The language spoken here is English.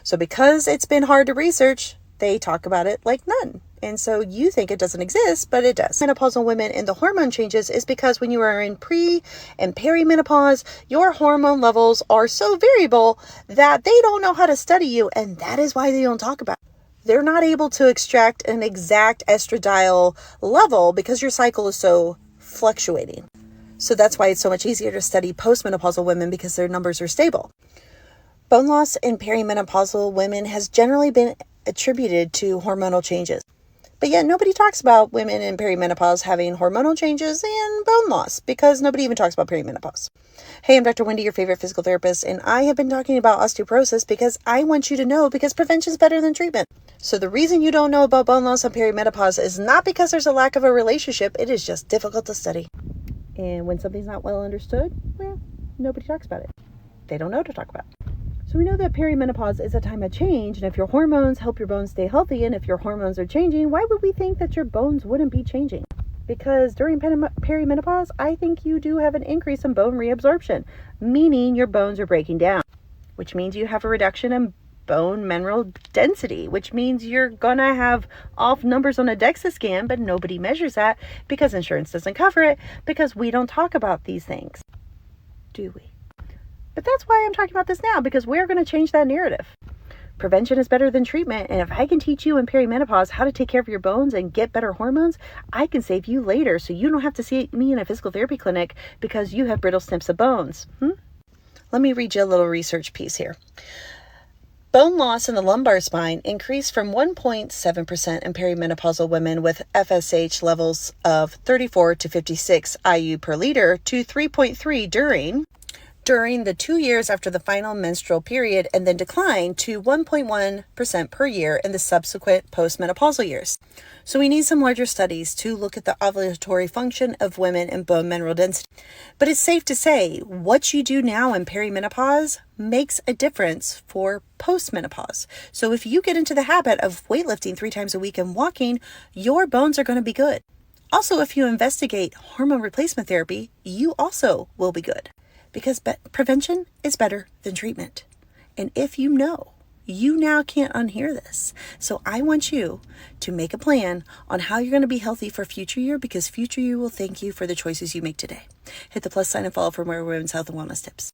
So because it's been hard to research, they talk about it like none. And so you think it doesn't exist, but it does. Menopausal women and the hormone changes is because when you are in pre and perimenopause, your hormone levels are so variable that they don't know how to study you. And that is why they don't talk about it. They're not able to extract an exact estradiol level because your cycle is so fluctuating. So that's why it's so much easier to study postmenopausal women because their numbers are stable. Bone loss in perimenopausal women has generally been attributed to hormonal changes. But yet nobody talks about women in perimenopause having hormonal changes and bone loss because nobody even talks about perimenopause. Hey, I'm Dr. Wendy, your favorite physical therapist, and I have been talking about osteoporosis because I want you to know because prevention is better than treatment. So the reason you don't know about bone loss and perimenopause is not because there's a lack of a relationship, it is just difficult to study. And when something's not well understood, well, nobody talks about it. They don't know to talk about it. So we know that perimenopause is a time of change, and if your hormones help your bones stay healthy, and if your hormones are changing, why would we think that your bones wouldn't be changing? Because during perimenopause, I think you do have an increase in bone reabsorption, meaning your bones are breaking down, which means you have a reduction in bone mineral density, which means you're gonna have off numbers on a DEXA scan, but nobody measures that because insurance doesn't cover it, because we don't talk about these things, do we? But that's why I'm talking about this now, because we're going to change that narrative. Prevention is better than treatment, and if I can teach you in perimenopause how to take care of your bones and get better hormones, I can save you later so you don't have to see me in a physical therapy clinic because you have brittle snips of bones. Let me read you a little research piece here. Bone loss in the lumbar spine increased from 1.7% in perimenopausal women with FSH levels of 34 to 56 IU per liter to 3.3 during the 2 years after the final menstrual period, and then declined to 1.1% per year in the subsequent postmenopausal years. So we need some larger studies to look at the ovulatory function of women and bone mineral density. But it's safe to say what you do now in perimenopause makes a difference for postmenopause. So if you get into the habit of weightlifting 3 times a week and walking, your bones are going to be good. Also, if you investigate hormone replacement therapy, you also will be good. Because prevention is better than treatment. And if you know, you now can't unhear this. So I want you to make a plan on how you're going to be healthy for future year, because future you will thank you for the choices you make today. Hit the plus sign and follow for more women's health and wellness tips.